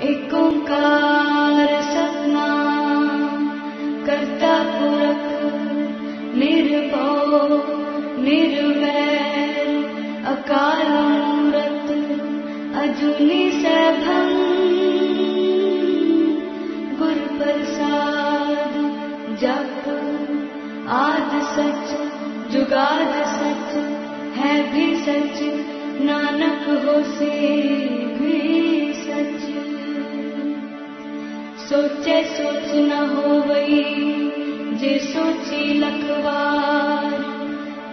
एक ओंकार सतनाम करता पुरख निर्भव निर्वैर अकाल मूरत अजूनी सैभं गुर प्रसाद जप आद सच जुगाद सच है भी सच नानक होसी भी सच। सोचे सोच न होवई जे सोची लखवार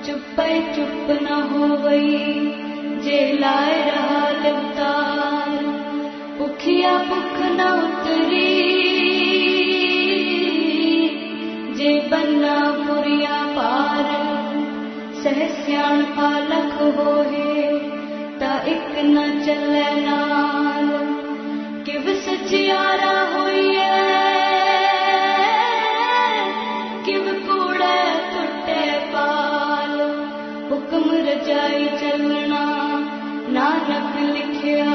चुपै चुप न होवई जे लाए रहा अवतार। भुखिया भुख न उतरी जे बन्ना पुरिया पार। सहस्याण पालक होहे ता इक न चले नाल। किव सचियारा होइए किव कूड़े टुटे पाल। हुक्म रजाई चलना नानक लिखिया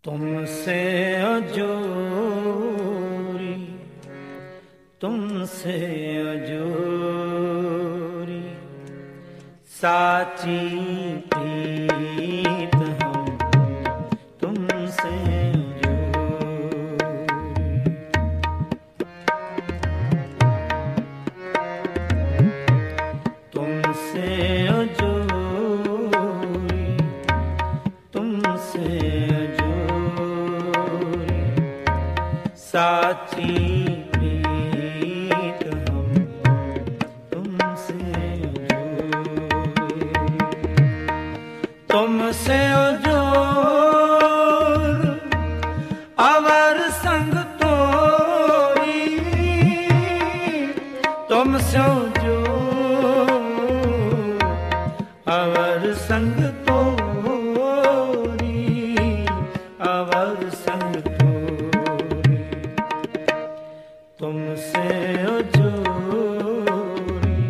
तुमसे अजोरी तुमसे अजोरी साची प्रीत हम तुमसे अजोरी। तुमसे अजोरी तुमसे अजोरी साची तुमसे अजोर अवर संग तोरी। तुमसे अजोर अवर संग तोरी अवर संग तोरी। तुमसे अजोरी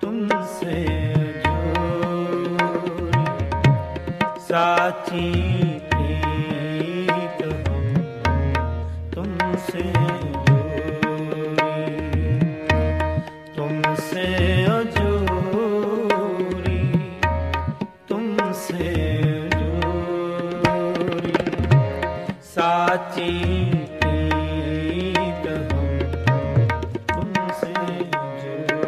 तुमसे साची प्रीत हम तुमसे अजोरी। तुमसे अजोरी तुमसे अजोरी साची प्रीत हम तुमसे अजोरी।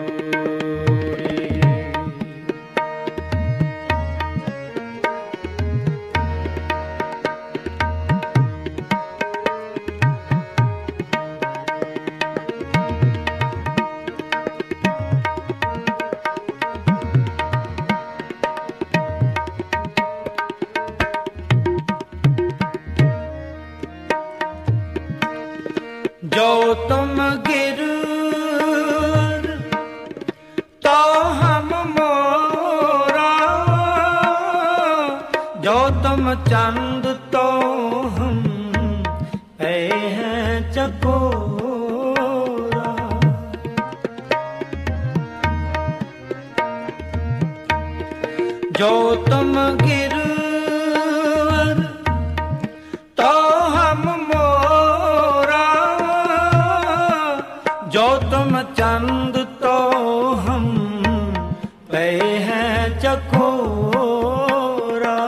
जो तुम गिर तो हम मोरा। जो तुम चंद तो हम है चकोरा। जो तुम गिर तो हम मोरा। जो तुम चंद तो हम पे हैं चकोरा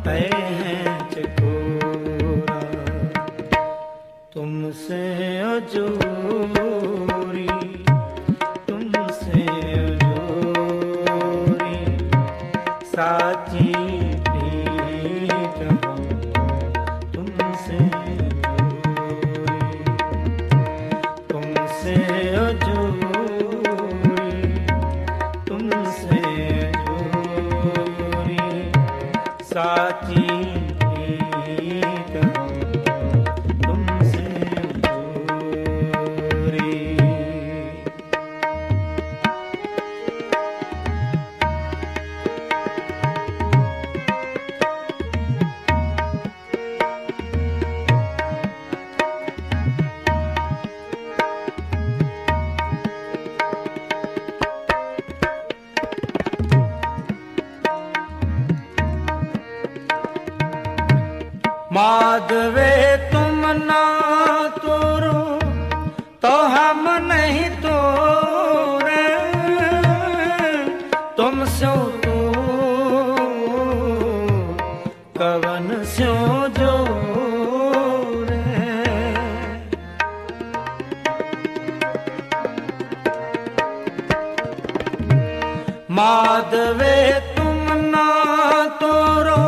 पे हैं चकोरा। तुमसे अजोरी तुमसे अजोरी साची प्रीत हम तुमसे तुमसे अजोरी तुमसे अजोरी साची प्रीत हम तुमसे अजोरी। माधवे तुम ना तोरो तो हम नहीं तोरे, तुम स्यो तो कवन स्यो जोरे। माधवे तुम ना तोरो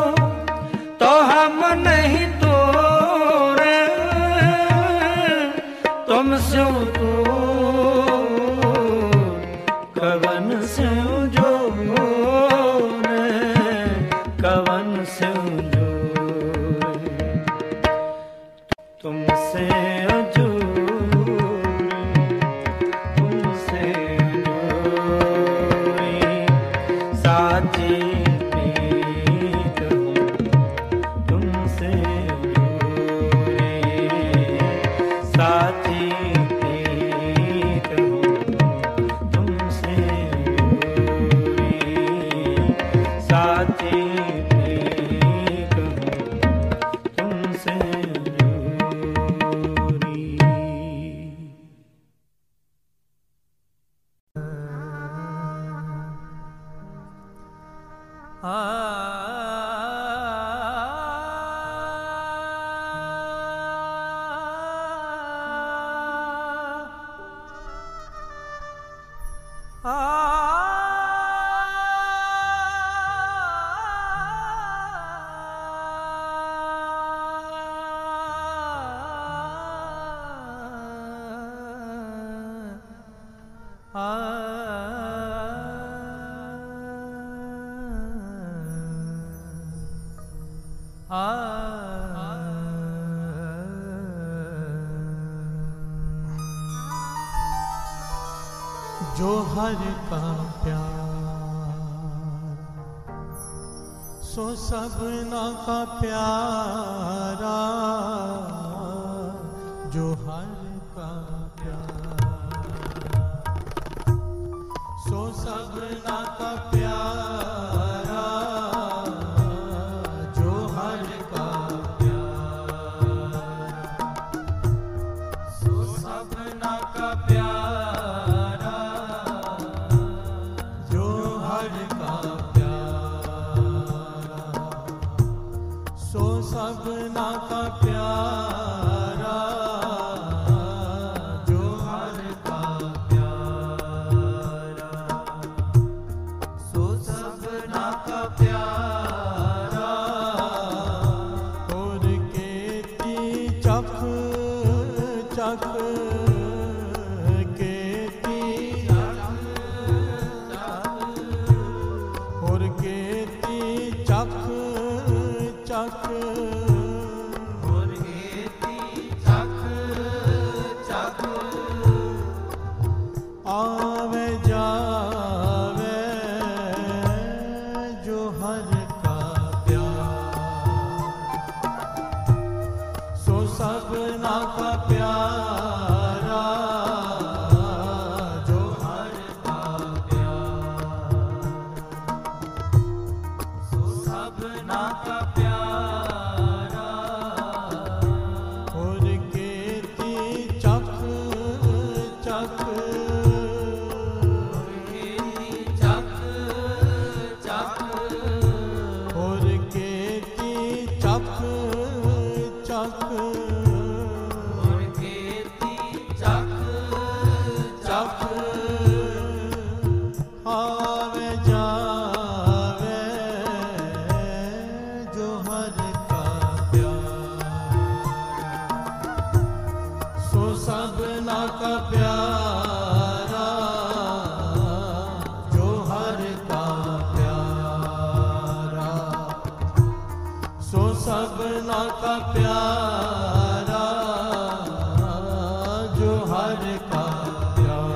तो हम नहीं तोरे, तुम स्यो तो कवन स्यो जोरे, कवन स्यो जोरे। तुमसे तुमसे जोरी साची प्रीत हूँ, तुमसे जोरी साची प्रीत हूँ, तुमसे जोरी साची प्रीत हूँ, तुमसे जोरी। जो हर का प्यार सो सबना का प्यारा, जो हर का प्यार सो सबना का प्यारा, जो हर का प्यार सो सबना का प्यारा, जो हर का प्यारा सो सबना का प्यारा, जो हर का प्यारा सो सबना का प्यारा। और केती चख चख केती और केती चख चख और केती चख चख आवे जावे, जो हर का प्यार सो सबना का प्यारा, जो हर का प्यार सो सबना का प्यारा। और केती चख चख और केती चख चख और केती चख चख और केती चख चख आवे जावे, जो हर का प्यार सो सबना का प्यारा, जो हर का प्यारा सो सबना का प्यारा, जो हर का प्यारा।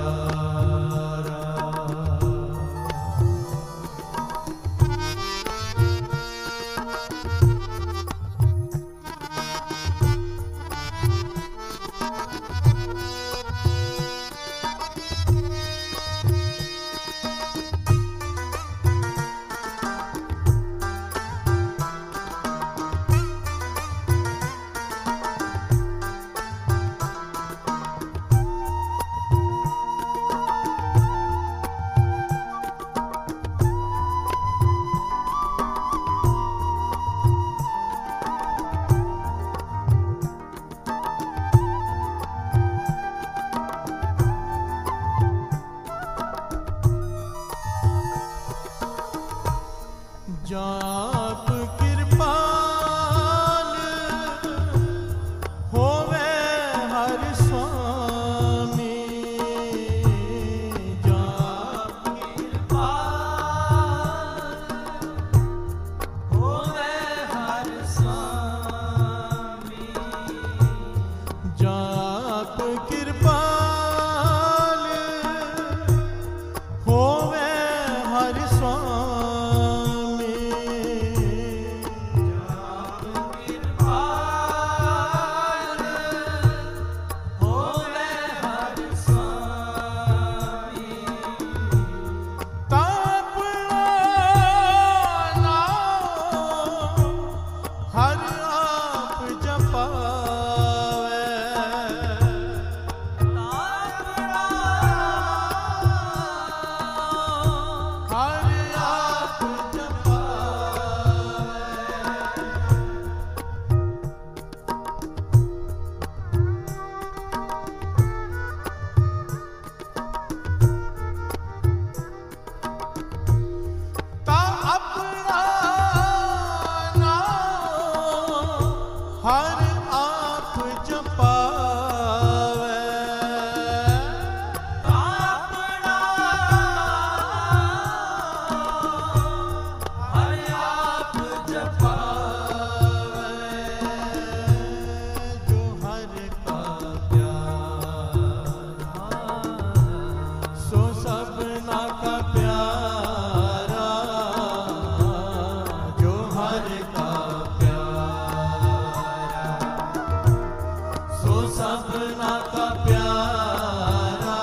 सबना का प्यारा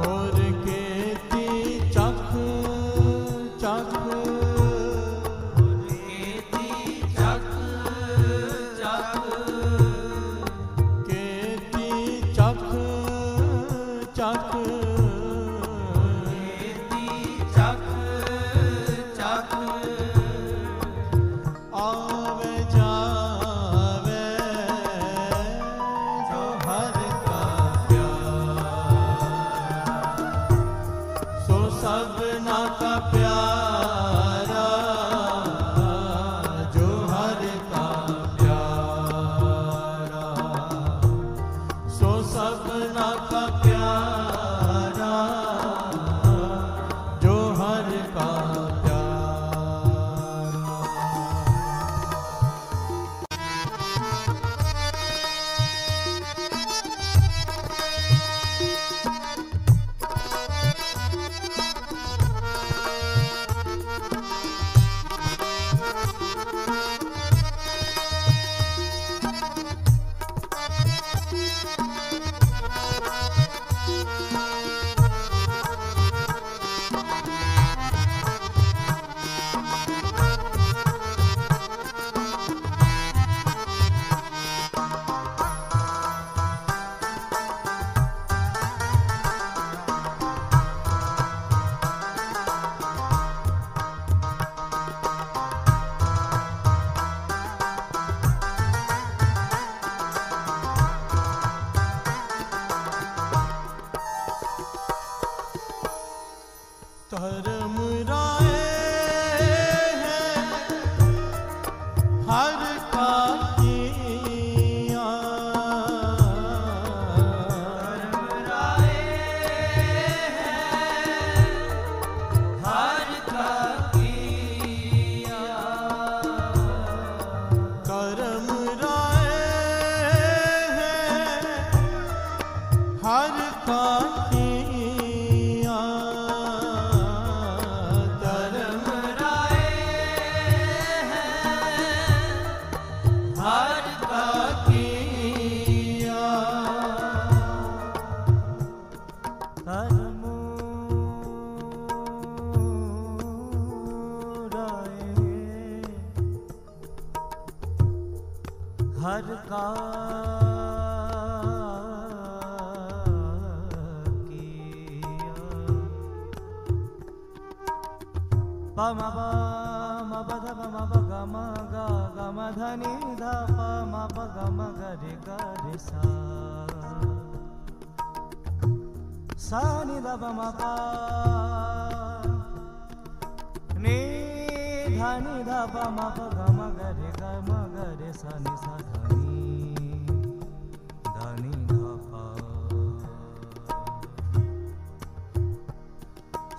और केती चख चख केती चख चख केती चख चख केती चख चख आवे जावे जो हर का प्यार सो सबना का प्यारा जो हर का प्यारा सो सबना का प्यारा जो हर का धर्म राय है हर का किया धर्म राय है हर का किया कर्म राय है हर का हर का किया पम पम पद पम ग म ग ग म धनि ध प म प ग म ग रे ग रे सा नि ध प म प नि धनि ध प म प ग म ग रे ग म ग रे सा नि सा धनि धनि ध प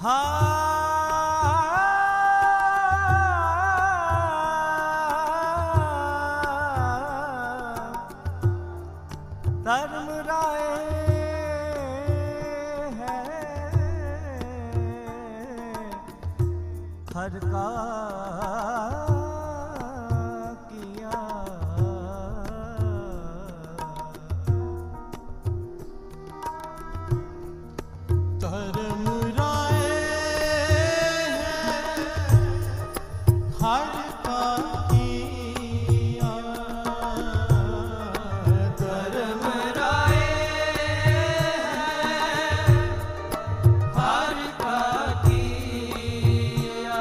हा धर्म राय है हर का किया धर्म राय है हर का किया धर्म राय हर का किया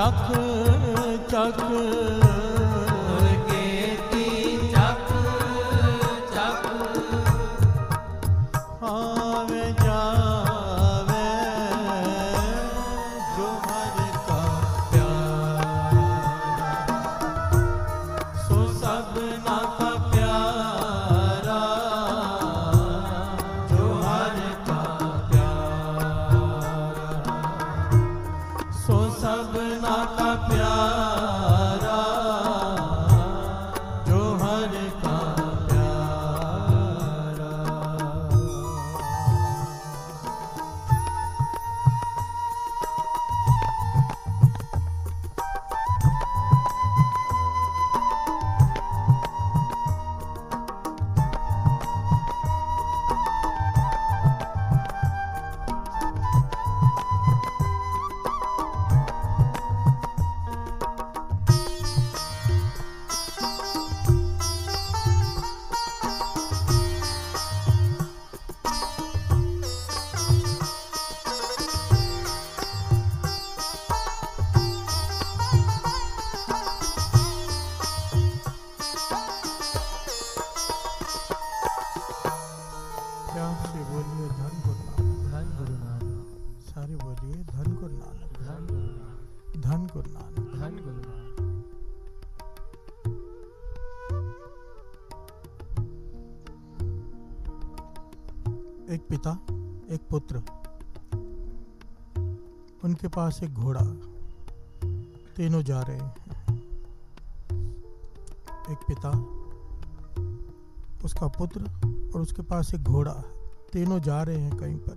चख चख केती चक चक आवे जावे जो हर का प्यारा सो सबना का प्यारा जो हर का प्यारा सो सबना का प्यारा जो हर का प्यारा। प्यार से बोलिए धन गुरु नानक। धन गुरु नानक सारे बोलिए धन गुरु नानक। धन गुरु नानक धन गुरु नानक। धन गुरु नानक। एक पिता एक पुत्र, उनके पास एक घोड़ा, तीनों जा रहे हैं। एक पिता, उसका पुत्र और उसके पास एक घोड़ा, तीनों जा रहे हैं कहीं पर।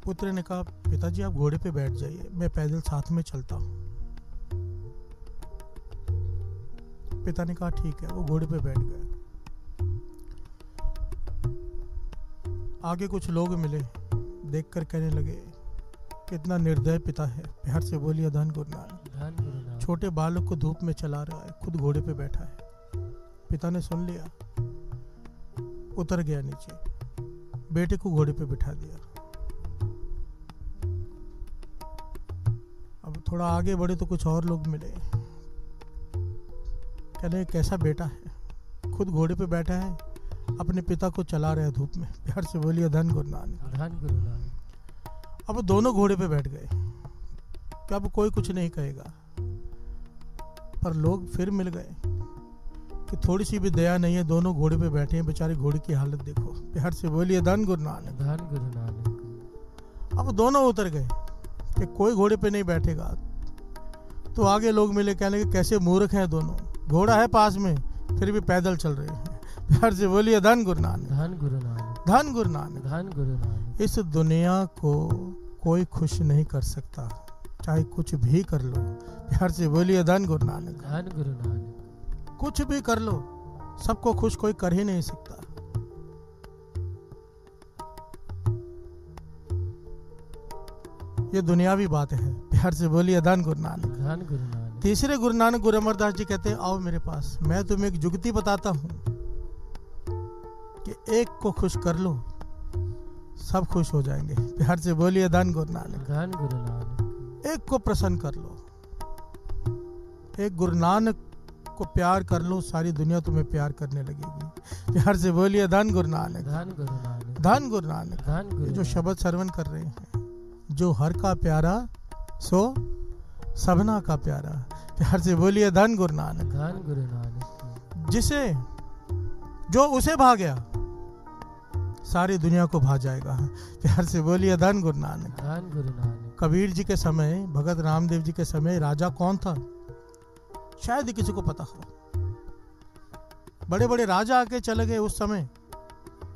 पुत्र ने कहा, पिताजी आप घोड़े पे बैठ जाइए, मैं पैदल साथ में चलता हूं। पिता ने कहा ठीक है, वो घोड़े पे बैठ गए। आगे कुछ लोग मिले, देखकर कहने लगे कितना निर्दय पिता है। प्यार से बोलिए धन गुरु नानक। धन गुरु नानक। छोटे बालक को धूप में चला रहा है, खुद घोड़े पे बैठा है। पिता ने सुन लिया, उतर गया नीचे, बेटे को घोड़े पे बिठा दिया। अब थोड़ा आगे बढ़े तो कुछ और लोग मिले, कहने कैसा बेटा है, खुद घोड़े पे बैठा है, अपने पिता को चला रहा है धूप में। प्यार से बोलिए धन गुरु नानक। धन गुरु नानक। अब दोनों घोड़े पे बैठ गए कि अब कोई कुछ नहीं कहेगा, पर लोग फिर मिल गए कि थोड़ी सी भी दया नहीं है, दोनों घोड़े पे बैठे हैं, बेचारे घोड़े की हालत देखो। प्यार से बोलिए धन गुरु नानक। धन गुरु नानक। अब दोनों उतर गए कि कोई घोड़े पे नहीं बैठेगा। तो आगे लोग मिले, कहने के कैसे मूर्ख हैं दोनों, घोड़ा है पास में फिर भी पैदल चल रहे हैं। प्यार से बोलिए धन गुरु नानक। धन गुरु नानक। धन गुरु नानक। धन गुरु नानक। इस दुनिया को कोई खुश नहीं कर सकता, चाहे कुछ भी कर लो। प्यार से बोलिए धन गुरु नानक। धन गुरु नानक। कुछ भी कर लो, सबको खुश कोई कर ही नहीं सकता। ये दुनियावी बात है। प्यार से बोलिए धन गुरु नानक। धन गुरु नानक। तीसरे गुरु नानक गुरु अमरदास जी कहते हैं, आओ मेरे पास, मैं तुम्हें एक जुगती बताता हूं कि एक को खुश कर लो, सब खुश हो जाएंगे। प्यार से बोलिए धन गुरु नानक। धन गुरु नानक। एक को प्रसन्न कर लो, एक गुरु नानक को प्यार कर लो, सारी दुनिया तुम्हें प्यार करने लगेगी। प्यार से बोलिए धन गुरु नानक। धन गुरु नानक। धन गुरु नानक। धन गुरु। जो शब्द श्रवण कर रहे हैं, जो हर का प्यारा सो सबना का प्यारा। प्यार से बोलिए धन गुरु नानक। धन गुरु नानक। जिसे जो उसे भा गया, सारी दुनिया को भा जाएगा। प्यार से बोलिए धन गुरु नानक। धन गुरु नानक। कबीर जी के समय, भगत रामदेव जी के समय राजा कौन था, शायद ही किसी को पता हो। बड़े बड़े राजा आके चले गए उस समय,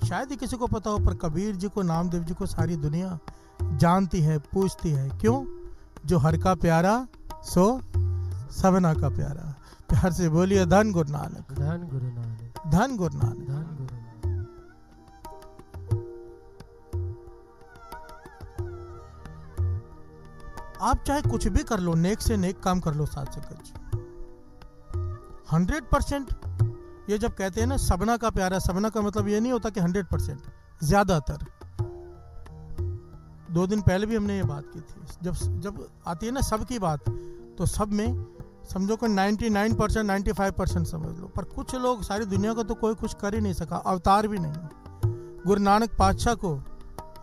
शायद ही किसी को पता हो, पर कबीर जी को, नामदेव जी को सारी दुनिया जानती है, पूछती है। क्यों? जो हर का प्यारा सो सबना का प्यारा। प्यार से बोलिए धन गुरु नानक। धन गुरु नानक। धन गुरु नानक। धन गुरु नानक। आप चाहे कुछ भी कर लो, नेक से नेक काम कर लो, साथ संगत जी 100%। ये जब कहते हैं ना सबना का प्यारा, सबना का मतलब ये नहीं होता कि 100%, ज्यादातर 2 दिन पहले भी हमने ये बात की थी। जब आती है ना सबकी बात, तो सब में समझो कि 99% 95% समझ लो, पर कुछ लोग, सारी दुनिया को तो कोई कुछ कर ही नहीं सका, अवतार भी नहीं। गुरु नानक पातशाह को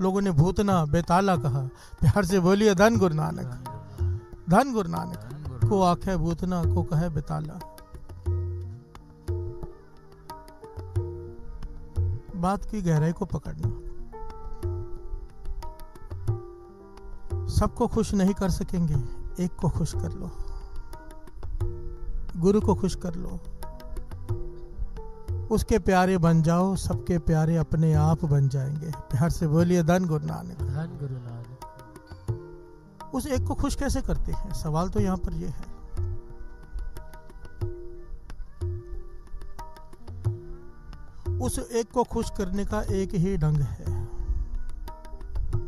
लोगों ने भूतना बेताला कहा। प्यार से बोलिए धन गुरु नानक, धन गुरु नानक। को आखे भूतना, को कहे बेताला। बात की गहराई को पकड़ना। सबको खुश नहीं कर सकेंगे, एक को खुश कर लो, गुरु को खुश कर लो, उसके प्यारे बन जाओ, सबके प्यारे अपने आप बन जाएंगे। प्यार से बोलिए धन गुरु नानक, धन गुरु नानक। उस एक को खुश कैसे करते हैं? सवाल तो यहां पर यह है। उस एक को खुश करने का एक ही ढंग है।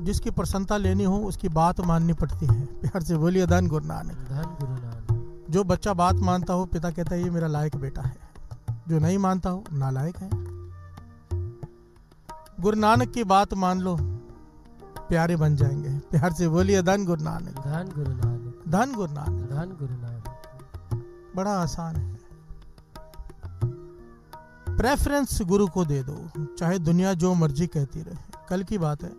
जिसकी प्रसन्नता लेनी हो उसकी बात माननी पड़ती है। प्यार से बोलिए धन गुरु नानक, धन गुरु नानक। जो बच्चा बात मानता हो, पिता कहता है ये मेरा लायक बेटा है। जो नहीं मानता हो, नालायक है। गुरु नानक की बात मान लो, प्यारे बन जाएंगे। प्यार से बोलिए धन गुरु नानक, धन गुरु नानक, धन गुरु नानक। धन गुरु नानक। बड़ा आसान है। प्रेफरेंस गुरु को दे दो, चाहे दुनिया जो मर्जी कहती रहे। कल की बात है,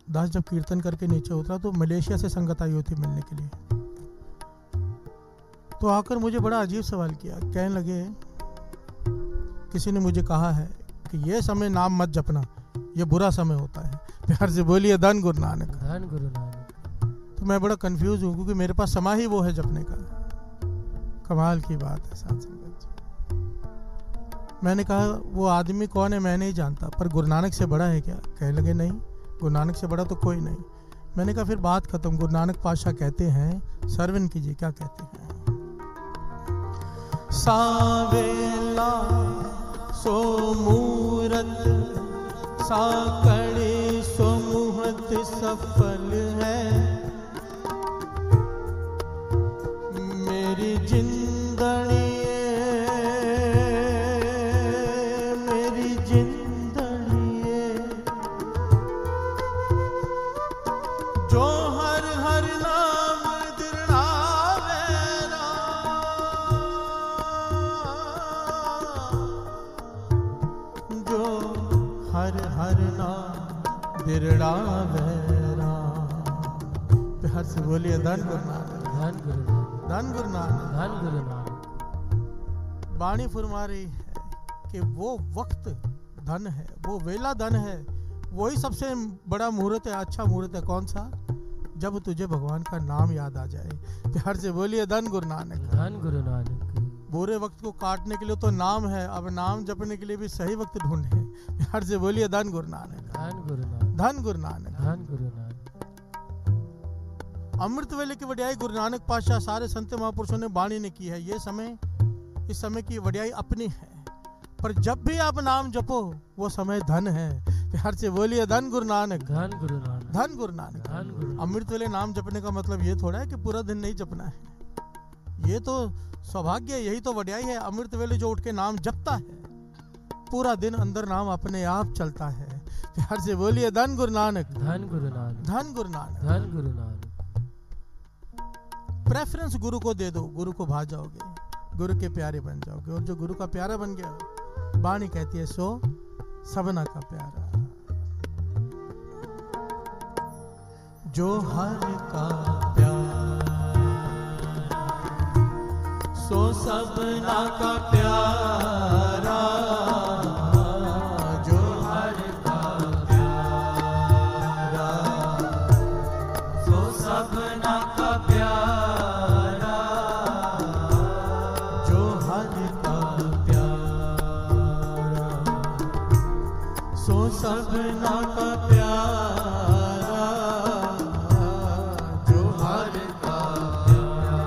दास जब कीर्तन करके नीचे उतरा तो मलेशिया से संगत आई हुई थी मिलने के लिए। तो आकर मुझे बड़ा अजीब सवाल किया। कहने लगे, किसी ने मुझे कहा है कि ये समय नाम मत जपना, ये बुरा समय होता है। प्यार से बोलिए धन गुरु नानक, धन गुरु नानक। तो मैं बड़ा कंफ्यूज हूँ, क्योंकि मेरे पास समय ही वो है जपने का। कमाल की बात है साथ संगत। मैंने कहा वो आदमी कौन है मैं नहीं जानता, पर गुरु नानक से बड़ा है क्या? कहने लगे नहीं, गुरु नानक से बड़ा तो कोई नहीं। मैंने कहा फिर बात खत्म। गुरु नानक पातशाह कहते हैं, सरवण कीजिए क्या कहते हैं। सावेला सो मूरत, साकड़े सो मुहत सफल है। मेरी जिंदड़ी प्यार से बोलिए धन गुरु नानक, धन गुरु नानक, धन गुरु नानक, धन गुरु नानक। वाणी फरमा रही है कि वो वक्त धन है, वो वेला धन है। वही सबसे बड़ा मुहूर्त है, अच्छा मुहूर्त है। कौन सा? जब तुझे भगवान का नाम याद आ जाए। प्यार से बोलिए धन गुरु नानक, धन गुरु नानक। बुरे वक्त को काटने के लिए तो नाम है, अब नाम जपने के लिए भी सही वक्त ढूंढे। प्यार से बोलिए धन गुरु नानक, धन गुरु नानक, धन गुरु नानक, धन गुरु नानक। अमृत वेले की वडियाई गुरु नानक पातशाह सारे संत महापुरुषों ने वाणी ने की है। ये समय, इस समय की वडियाई अपनी है, पर जब भी आप नाम जपो वो समय धन है। प्यार से बोलिए धन गुरु नानक, धन गुरु नानक, धन गुरु नानक, धन गुरु। अमृत वेले नाम जपने का मतलब ये थोड़ा है कि पूरा दिन नहीं जपना है। ये तो सौभाग्य है, यही तो वडियाई है। अमृत वेले जो उठ के नाम जपता है, पूरा दिन अंदर नाम अपने आप चलता है। प्यार से बोलिए धन गुरु नानक, धन गुरु नानक, धन गुरु नानक, धन गुरु नानक। प्रेफरेंस गुरु को दे दो, गुरु को भा जाओगे, गुरु के प्यारे बन जाओगे। और जो गुरु का प्यारा बन गया, वाणी कहती है सो सबना का प्यारा। जो हर का प्यारा, सो सबना का प्यारा। जो हर का प्यारा, सो सबना का प्यारा। जो हर का प्यारा, सो सबना का प्यारा। जो हर का प्यारा,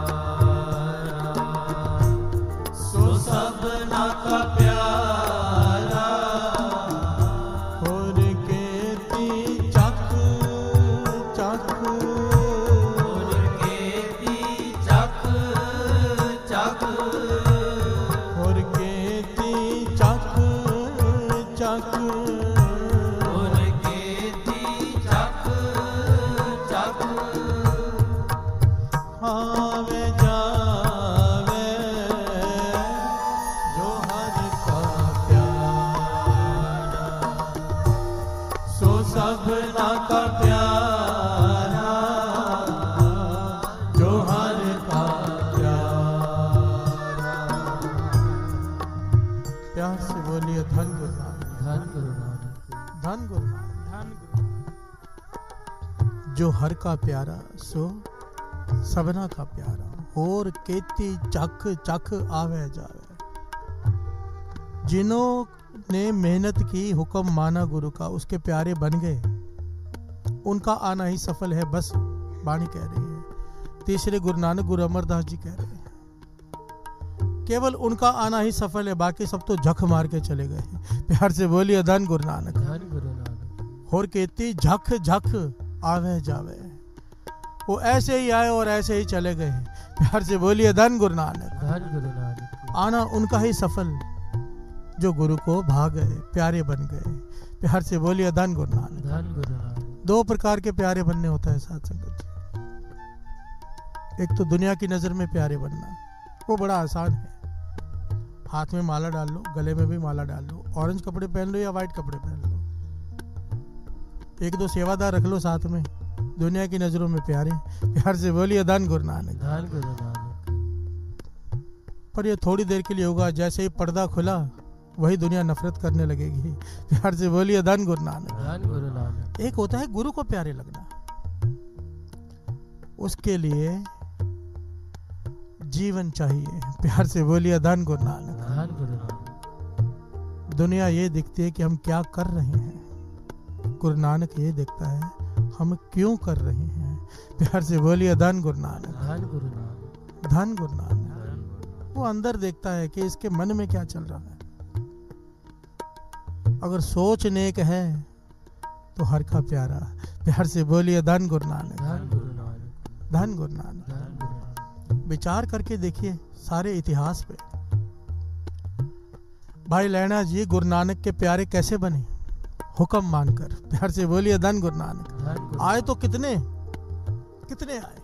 सो सबना का धन गुरु नानक। जो हर का प्यारा सो सबना का प्यारा, और केती चख चख आवे जावे। जिन्होंने मेहनत की, हुक्म माना गुरु का, उसके प्यारे बन गए, उनका आना ही सफल है। बस वाणी कह रही है। तीसरे गुरु नानक गुरु अमरदास जी कह रहे हैं केवल उनका आना ही सफल है, बाकी सब तो झक मार के चले गए। प्यार से बोलिए धन गुरु नानक। धन गुरु नानक। और कहती झक झक आवे जावे, वो ऐसे ही आए और ऐसे ही चले गए। प्यार से बोलिए धन गुरु नानक। धन गुरु नानक। आना उनका ही सफल जो गुरु को भाग गए, प्यारे बन गए। प्यार से बोलिए धन गुरु नानक। धन गुरु नानक। दो प्रकार के प्यारे बनने होता है साथ संगत जी। एक तो दुनिया की नजर में प्यारे बनना, वो बड़ा आसान है। हाथ में माला डाल लो, गले में भी माला डाल लो, ऑरेंज कपड़े पहन लो या व्हाइट कपड़े पहन लो, एक दो सेवादार रख लो साथ में, दुनिया की नजरों में प्यारे। प्यार से बोलिए धन गुरु नानक। धन गुरु नानक। पर ये थोड़ी देर के लिए होगा, जैसे ही पर्दा खुला वही दुनिया नफरत करने लगेगी। प्यार से बोलिए धन गुरु नानक। धन गुरु नानक। एक होता है गुरु को प्यारे लगना, उसके लिए जीवन चाहिए। प्यार से बोलिए धन गुरु नानक। धन गुरु नानक। दुनिया ये दिखती है कि हम क्या कर रहे हैं, गुरु नानक ये देखता है हम क्यों कर रहे हैं। प्यार से बोलिए धन गुरु नानक। धन गुरु नानक। धन गुरु नानक। वो अंदर देखता है कि इसके मन में क्या चल रहा है। अगर सोच नेक है तो हर का प्यारा। प्यार से बोलिए धन गुरु नानक। धन गुरु नानक। धन गुरु नानक। धन गुरु नानक। विचार करके देखिए सारे इतिहास पे, भाई लैना जी गुरु नानक के प्यारे कैसे बने, हुक्म मानकर। प्यार से बोलिए धन गुरु नानक। धन गुरु। आए तो कितने कितने आए,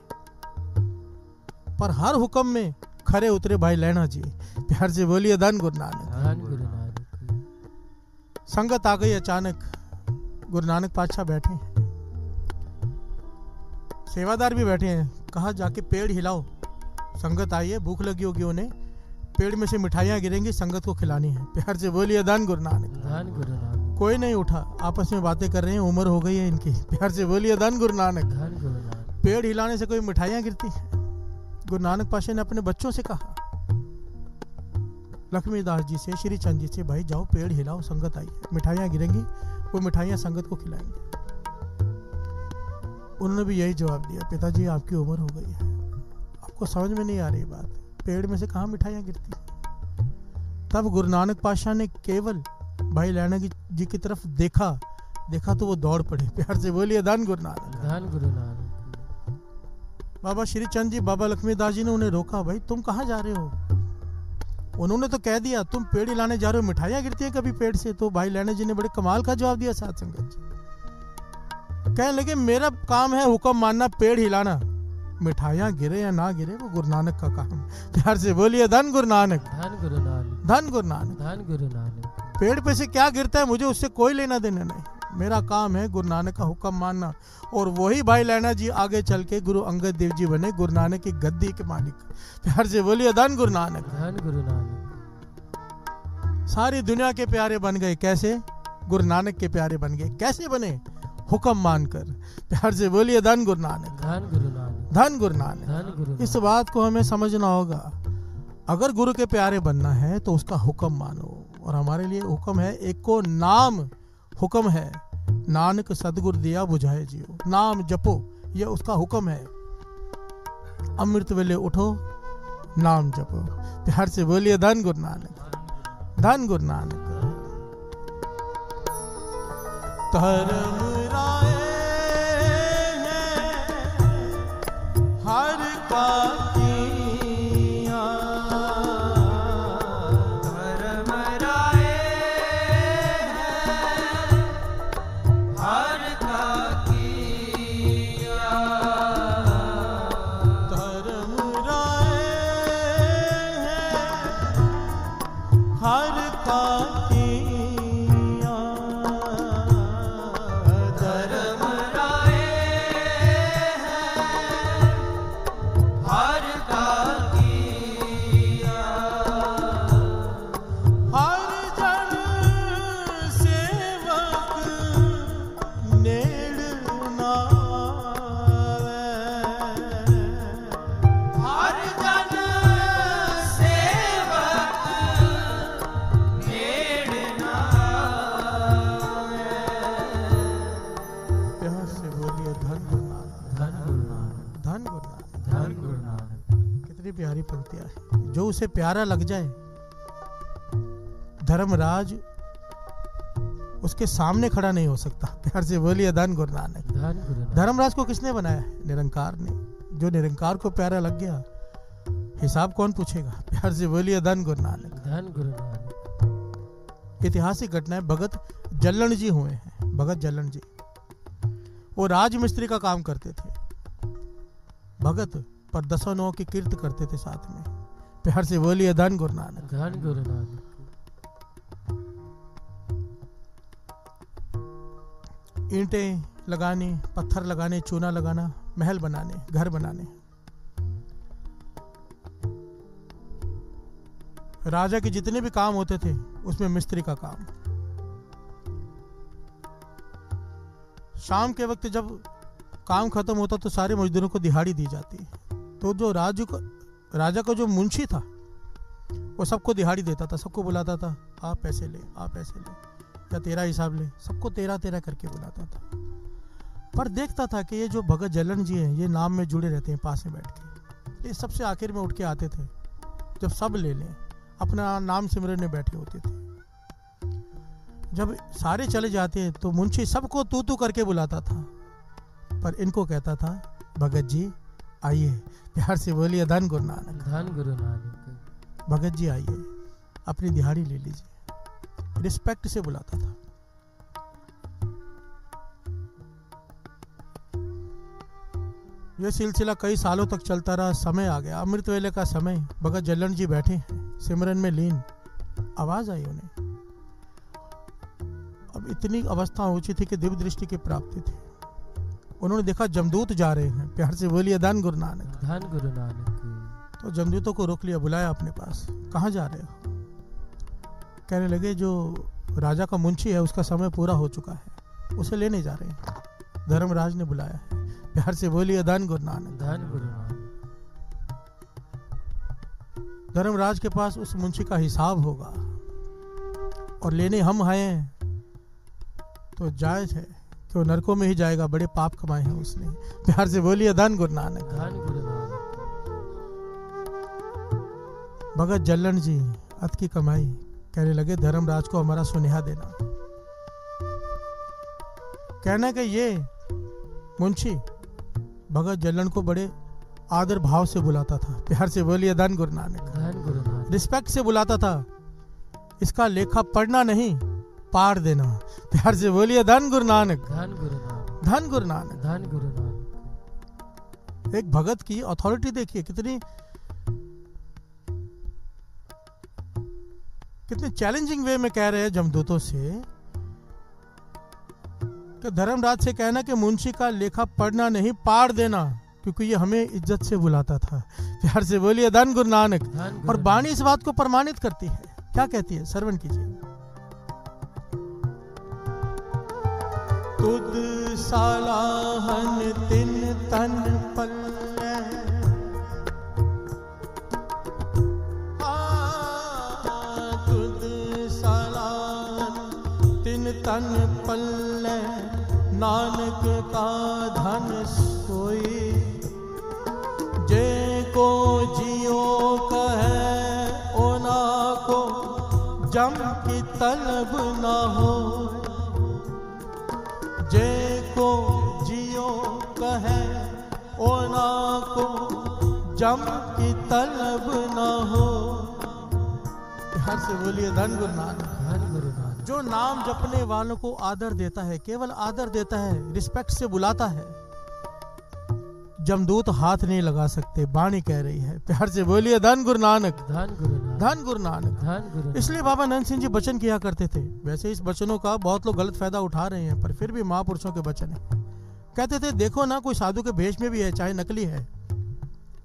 पर हर हुक्म में खरे उतरे भाई लैना जी। प्यार से बोलिए धन गुरु नानक। धन गुरु नानक। संगत आ गई अचानक, गुरु नानक पातशाह बैठे हैं, सेवादार भी बैठे हैं। कहा जाके पेड़ हिलाओ, संगत आई है, भूख लगी होगी उन्हें, पेड़ में से मिठाइयां गिरेंगी, संगत को खिलानी है। प्यार से बोलिए धन गुरु नानक। धन गुरु नानक। कोई नहीं उठा, आपस में बातें कर रहे हैं, उम्र हो गई है इनकी। प्यार से बोलिए धन गुरु नानक। धन गुरु नानक। पेड़ हिलाने से कोई मिठाइयां गिरती है? गुरु नानक पातशाह ने अपने बच्चों से कहा, लक्ष्मीदास जी से, श्री चंद जी से, भाई जाओ पेड़ हिलाओ, संगत आई है, मिठाइयां गिरेंगी, वो मिठाइयां संगत को खिलाएंगे। उन्होंने भी यही जवाब दिया, पिताजी आपकी उम्र हो गई है, आपको समझ में नहीं आ रही बात, पेड़ में से कहाँ मिठाइयां गिरती हैं। तब गुरु नानक पातशाह ने केवल भाई लैना जी की तरफ देखा तो वो दौड़ पड़े। प्यार से बोलिए धन गुरु नानक। धन गुरु नानक। बाबा श्री चंद जी, बाबा लक्ष्मीदास जी ने उन्हें रोका, भाई तुम कहाँ जा रहे हो? उन्होंने तो कह दिया तुम पेड़ हिलाने जा रहे हो, मिठाइयां गिरती है कभी पेड़ से? तो भाई लैना जी ने बड़े कमाल का जवाब दिया साथ संगत जी। कहने लगे मेरा काम है हुक्म मानना, पेड़ हिलाना, मिठाइयां गिरे या ना गिरे वो गुरु नानक का काम। प्यार से बोलिए धन गुरु नानक। धन गुरु नानक। धन गुरु नानक। धन गुरु नानक। पेड़ पे से क्या गिरता है मुझे उससे कोई लेना देना नहीं, मेरा काम है गुरु नानक का हुक्म मानना। और वही भाई लैना जी आगे चल के गुरु अंगद देव जी बने गुरु नानक की गद्दी के मालिक। प्यार से बोलिए धन गुरु नानक। धन गुरु नानक। सारी दुनिया के प्यारे बन गए, कैसे? गुरु नानक के प्यारे बन गए। कैसे बने? हुक्म मानकर। प्यार से बोलिए धन गुरु नानक। धन गुरु नानक। धन गुरु नानक। धन गुरु। इस बात को हमें समझना होगा, अगर गुरु के प्यारे बनना है तो उसका हुक्म मानो। और हमारे लिए हुक्म है, एक को नाम हुक्म है, नानक सदगुरु दिया बुझाए जियो, नाम जपो, यह उसका हुक्म है। अमृत वेले उठो, नाम जपो। प्यार से बोलिए धन गुरु नानक। धन गुरु नानक। धर्म राय हर का किया, धर्म राय हर का किया, धर्म राय हर का किया, धर्म राय हर कितनी प्यारी पंक्तियां हैं। जो उसे प्यारा लग जाए, धर्मराज उसके सामने खड़ा नहीं हो सकता। प्यार से बोलिए धन गुरु नानक। धन गुरु नानक। धर्मराज को किसने बनाया है? निरंकार ने। जो निरंकार को प्यारा लग गया, हिसाब कौन पूछेगा? प्यार से बोलिए धन गुरु नानक। धन गुरु नानक। ऐतिहासिक घटनाएं भगत जल्लन जी हुए हैं। भगत जल्लन जी वो राजमिस्त्री का काम करते थे। भगत पर 10 नौ की कीर्त करते थे साथ में। प्यार से बोलिए धन गुरु नानक। धन गुरु नानक। ईंटें लगाने, पत्थर लगाने, चूना लगाना, महल बनाने, घर बनाने। राजा के जितने भी काम होते थे उसमें मिस्त्री का काम। शाम के वक्त जब काम खत्म होता तो सारे मजदूरों को दिहाड़ी दी जाती। तो जो राजा का जो मुंशी था वो सबको दिहाड़ी देता था, सबको बुलाता था, आप पैसे ले, आप पैसे ले, या तेरा हिसाब ले। सबको 13 करके बुलाता था। पर देखता था कि ये जो भगत जल्लन जी हैं, ये नाम में जुड़े रहते हैं पास में बैठ के। ये सबसे आखिर में उठ के आते थे जब सब ले लें, अपना नाम सिमरन में बैठे होते थे। जब सारे चले जाते तो मुंशी सबको तू करके बुलाता था, पर इनको कहता था भगत जी आइए। प्यार से बोलिए धन गुरु नानक। धन गुरु नानक। भगत जी आइए, अपनी दिहाड़ी ले लीजिए। रिस्पेक्ट से बुलाता था। यह सिलसिला कई सालों तक चलता रहा। समय आ गया, अमृत वेले का समय। भगत जल्लन जी बैठे हैं सिमरन में लीन। आवाज आई उन्हें। अब इतनी अवस्था पहुंची थी कि दिव्य दृष्टि की प्राप्ति थी। उन्होंने देखा जमदूत जा रहे हैं। प्यार से बोलिए धन गुरु नानक। धन गुरु नानक। तो जमदूतों को रोक लिया, बुलाया अपने पास। कहाँ जा रहे हो? कहने लगे जो राजा का मुंशी है उसका समय पूरा हो चुका है, उसे लेने जा रहे हैं। धर्मराज ने बुलाया है। प्यार से बोलिए धन गुरु नानक। धन गुरु नानक। धर्मराज के पास उस मुंशी का हिसाब होगा और लेने हम आए तो जायज है कि वो नरकों में ही जाएगा। बड़े पाप कमाए हैं उसने। प्यार से बोलिए धन गुरु नानक। धन गुरु नानक। भगत जल्लन जी अत की कमाई। कहने लगे धर्मराज को हमारा सुनेहा देना। कहना कि ये मुंशी भगत जल्लन को बड़े आदर भाव से बुलाता था। प्यार से बोलिए धन गुरु नानक। धन गुरु नानक। रिस्पेक्ट से बुलाता था। इसका लेखा पढ़ना नहीं, पार देना। प्यार से बोलिए धन गुरु नानक। धन गुरु नानक। धन गुरु नानक। धन गुरु नानक। एक भगत की अथॉरिटी देखिए, कितने चैलेंजिंग वे में कह रहे हैं जमदूतों से कि धर्मराज से कहना कि मुंशी का लेखा पढ़ना नहीं, पार देना, क्योंकि ये हमें इज्जत से बुलाता था। प्यार से बोलिए धन गुरु नानक। और वाणी इस बात को प्रमाणित करती है। क्या कहती है? श्रवण कीजिए। तुद सालाहन तिन तन पल्ले, तुद सालाहन तिन तन पल्ले, नानक का धन सोई, जे को जियो कहे ओना को जम की तलब ना हो। जे को जियो कहे ओना को जम की तलब ना हो। हर से बोलिए धन गुरु नानक। धन गुरु नानक। जो नाम जपने वालों को आदर देता है, केवल आदर देता है, रिस्पेक्ट से बुलाता है, जमदूत हाथ नहीं लगा सकते। वाणी कह रही है। प्यार से बोलिए धन गुरु नानक। धन गुरु नानक। धन गुरु नानक। धन गुरु नानक। इसलिए बाबा नंद सिंह जी वचन किया करते थे। वैसे इस वचनों का बहुत लोग गलत फायदा उठा रहे हैं, पर फिर भी महापुरुषों के वचन है। कहते थे देखो ना, कोई साधु के भेष में भी है, चाहे नकली है,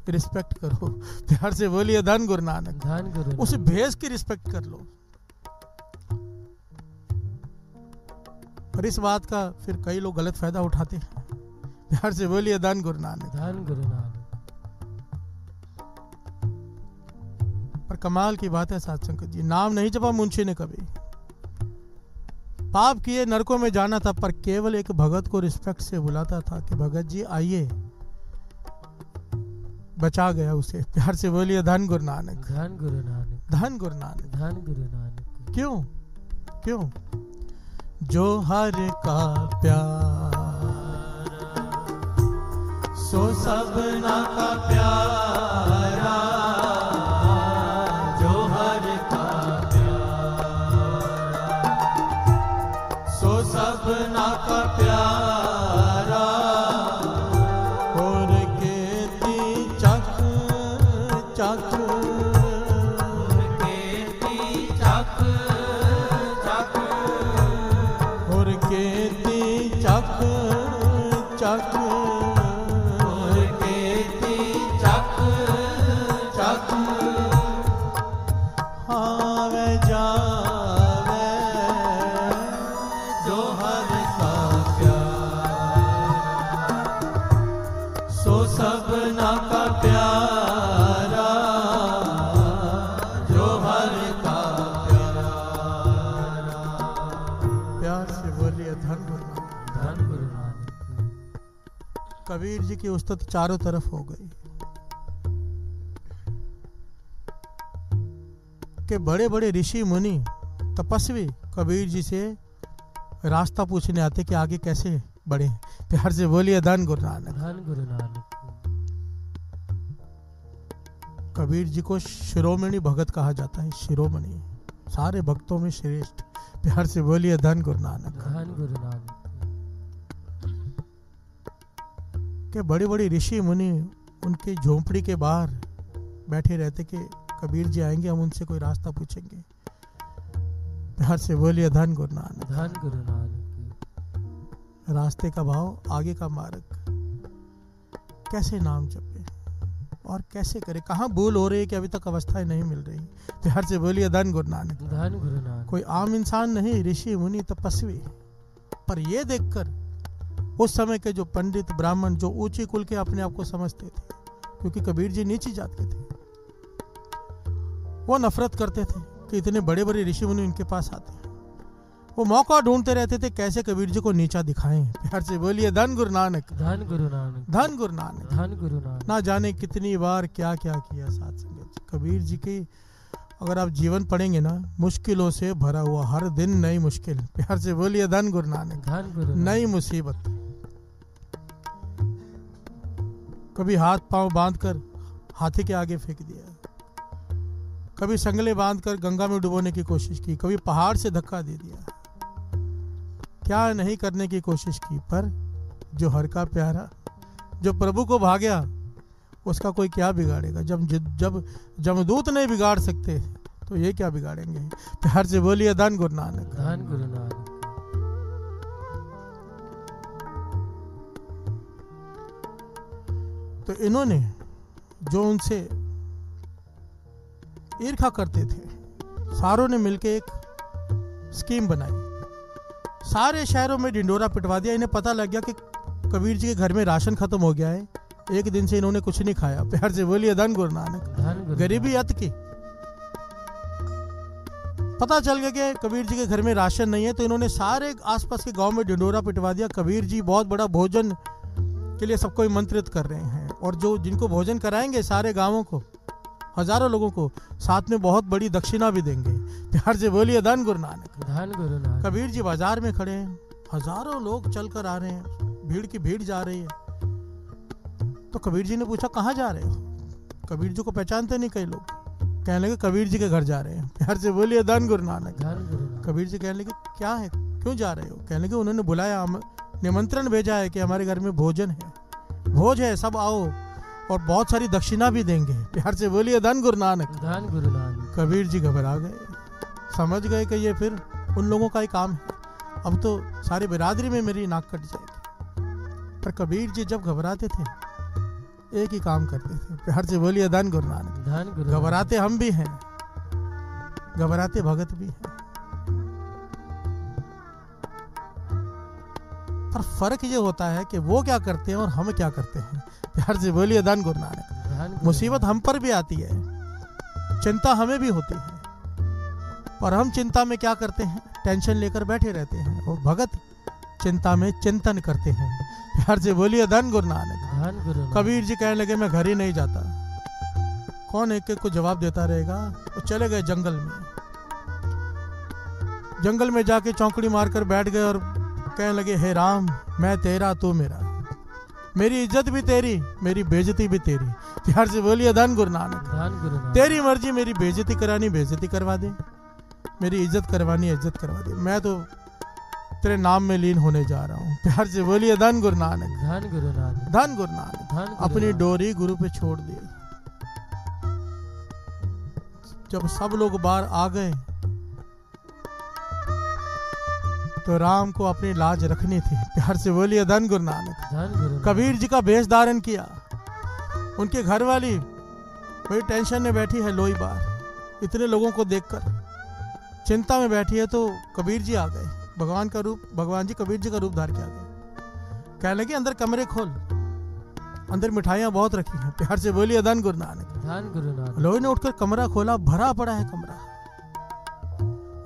रिस्पेक्ट करो। प्यार से बोलिए धन गुरु नानक। धन गुरु नानक। उस भेष की रिस्पेक्ट कर लो। पर इस बात का फिर कई लोग गलत फायदा उठाते हैं। प्यार से बोलिए धन गुरु नानक। धन गुरु नानक। पर कमाल की बात है साध संगत जी, नाम नहीं जपा मुंशी ने कभी। पाप किए, नरकों में जाना था, पर केवल एक भगत को रिस्पेक्ट से बुलाता था कि भगत जी आइए। बचा गया उसे। प्यार से बोलिए धन गुरु नानक, धन गुरु नानक, धन गुरु नानक। धन गुरु नानक। क्यों क्यों? जो हर का प्यारा सो सबना का प्यारा, जो हर का प्यारा सो सबना का प्यारा। और केती चक चक, और केती चक चक, और केती चक चक, और केती चक चक। आवे जावे जो हर का प्यारा सो सबना का प्यारा, जो हर का प्यारा। प्यार से बोलिए धन गुरु नानक, धन गुरु नानक। कबीर जी की उस्तत चारों तरफ हो गई कि बड़े बड़े ऋषि मुनि तपस्वी कबीर जी से रास्ता पूछने आते कि आगे कैसे बढ़े। प्यार से बोलिए धन गुरु नानक, धन गुरु नानक। कबीर जी को शिरोमणि भगत कहा जाता है, शिरोमणि, सारे भक्तों में श्रेष्ठ। प्यार से बोलिए धन गुरु नानक। धन गुरु नानक। के बड़े बड़े ऋषि मुनि उनकी झोंपड़ी के बाहर बैठे रहते कि कबीर जी आएंगे, हम उनसे कोई रास्ता पूछेंगे। प्यार से बोलिए धन गुरु नानक। धन गुरु नानक। रास्ते का भाव, आगे का मार्ग, कैसे नाम जपे और कैसे करे, कहाँ भूल हो रही है कि अभी तक अवस्थाएं नहीं मिल रही। प्यार से बोलिए धन गुरु नानक। धन गुरु नानक। कोई आम इंसान नहीं, ऋषि मुनि तपस्वी। पर ये देखकर उस समय के जो पंडित ब्राह्मण जो ऊंची कुल के अपने आप को समझते थे, क्योंकि कबीर जी नीची जात के थे, वो नफरत करते थे कि इतने बड़े बड़े ऋषि मुनि इनके पास आते हैं। वो मौका ढूंढते रहते थे कैसे कबीर जी को नीचा दिखाएं। प्यार से बोलिए धन गुरु नानक। धन गुरु नानक। धन गुरु नानक। धन गुरु नानक। ना जाने कितनी बार क्या क्या किया साथ संगत। कबीर जी की अगर आप जीवन पढ़ेंगे ना, मुश्किलों से भरा हुआ, हर दिन नई मुश्किल। प्यार से बोलिए धन गुरु नानक। धन गुरु नई मुसीबत। कभी हाथ पांव बांधकर हाथी के आगे फेंक दिया, कभी संगले बांधकर गंगा में डुबोने की कोशिश की, कभी पहाड़ से धक्का दे दिया, क्या नहीं करने की कोशिश की। पर जो हर का प्यारा, जो प्रभु को भाग्या, उसका कोई क्या बिगाड़ेगा। जब जमदूत नहीं बिगाड़ सकते तो ये क्या बिगाड़ेंगे। प्यार से बोलिए धन गुरु नानक। धन गुरु नानक। तो इन्होंने जो उनसे ईर्ष्या करते थे, सारों ने मिलकर एक स्कीम बनाई, सारे शहरों में ढिंडोरा पिटवा दिया। इन्हें पता लग गया कि कबीर जी के घर में राशन खत्म हो गया है, एक दिन से इन्होंने कुछ नहीं खाया। प्यार से बोलिए धन गुरु नानक। गरीबी अत की। पता चल गया कि कबीर जी के घर में राशन नहीं है, तो इन्होंने सारे आसपास के गांव में ढिंडोरा पिटवा दिया। कबीर जी बहुत बड़ा भोजन के लिए सबको आमंत्रित कर रहे हैं, और जो जिनको भोजन कराएंगे सारे गांवों को, हजारों लोगों को, साथ में बहुत बड़ी दक्षिणा भी देंगे। प्यार से बोलिए धन गुरु नानक। धन गुरु नानक। कबीर जी बाजार में खड़े हैं, हजारों लोग चलकर आ रहे हैं, भीड़ की भीड़ जा रही है। तो कबीर जी ने पूछा कहाँ जा रहे हो। कबीर जी को पहचानते नहीं कई लोग, कहने लगे कबीर जी के घर जा रहे हैं। प्यार से बोलिए धन गुरु नानक। धन गुरु नानक। कबीर जी कहने लगे क्या है, क्यों जा रहे हो। कहने लगे उन्होंने बुलाया, निमंत्रण भेजा है कि हमारे घर में भोजन है, भोज है, सब आओ, और बहुत सारी दक्षिणा भी देंगे। प्यार से बोलिए धन गुरु नानक। धन गुरु नानक। कबीर जी घबरा गए, समझ गए कि ये फिर उन लोगों का ही काम है, अब तो सारी बिरादरी में मेरी नाक कट जाएगी। पर कबीर जी जब घबराते थे एक ही काम करते थे। प्यार से बोलिए धन गुरु नानक। धन गुरु। घबराते हम भी हैं, घबराते भगत भी हैं, पर फर्क ये होता है कि वो क्या करते हैं और हम क्या करते हैं। प्यार से बोलिए धन गुरु नानक। मुसीबत हम पर भी आती है, चिंता हमें भी होती है, पर हम चिंता में क्या करते हैं, टेंशन लेकर बैठे रहते हैं, और भगत चिंता में चिंतन करते हैं। प्यार से बोलिए धन गुरु नानक। धन गुरु नानक। कबीर जी कहने लगे मैं घर ही नहीं जाता, कौन एक एक को जवाब देता रहेगा। वो चले गए जंगल में। जंगल में जाके चौकड़ी मारकर बैठ गए और कहने लगे, हे राम, मैं तेरा तू मेरा, मेरी इज्जत भी तेरी, मेरी बेइज्जती भी तेरी। प्यार से बोलिए धन गुरु नानक। धन गुरु नानक। तेरी मर्जी, मेरी बेइज्जती करानी बेइज्जती करवा दे, मेरी इज्जत करवानी इज्जत करवा दे, मैं तो तेरे नाम में लीन होने जा रहा हूँ। प्यार से बोलिए धन गुरु नानक। धन गुरु नानक। धन गुरु नानक। धन गुरु अपनी नानक। डोरी गुरु पे छोड़ दी। जब सब लोग बाहर आ गए तो राम को अपनी लाज रखनी थी। प्यार से बोलिए धन गुरु नानक। धन गुरु नानक। कबीर जी का वेश धारण किया। उनके घर वाली बड़ी टेंशन में बैठी है, लोई बार इतने लोगों को देखकर चिंता में बैठी है, तो कबीर जी आ गए। भगवान जी कबीर जी का रूप धार के आ गए। कहने लगे, अंदर कमरे खोल, अंदर मिठाइयां बहुत रखी हैं। प्यार से बोलिए धन गुरु नानक। धन गुरु नानक। लोई ने उठकर कमरा खोला, भरा पड़ा है कमरा,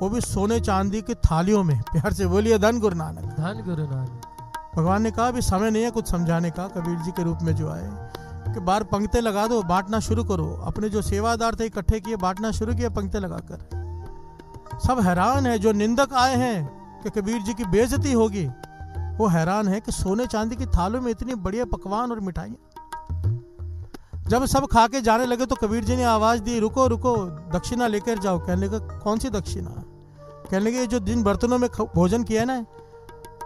वो भी सोने चांदी की थालियों में। प्यार से बोलिए धन गुरु नानक। धन गुरु नानक। भगवान ने कहा, अभी समय नहीं है कुछ समझाने का। कबीर जी के रूप में जो आए कि बाहर पंक्ति लगा दो, बांटना शुरू करो। अपने जो सेवादार थे इकट्ठे किए, बांटना शुरू किया पंक्ति लगाकर। सब हैरान है, जो निंदक आए हैं कि कबीर जी की बेइज्जती होगी, वो हैरान है कि सोने चांदी की थालों में इतनी बढ़िया पकवान और मिठाइयां। जब सब खा के जाने लगे तो कबीर जी ने आवाज दी, रुको रुको, दक्षिणा लेकर जाओ। कहने लगा, कौन सी दक्षिणा? कहने लगे, जो जिन बर्तनों में भोजन किया ना,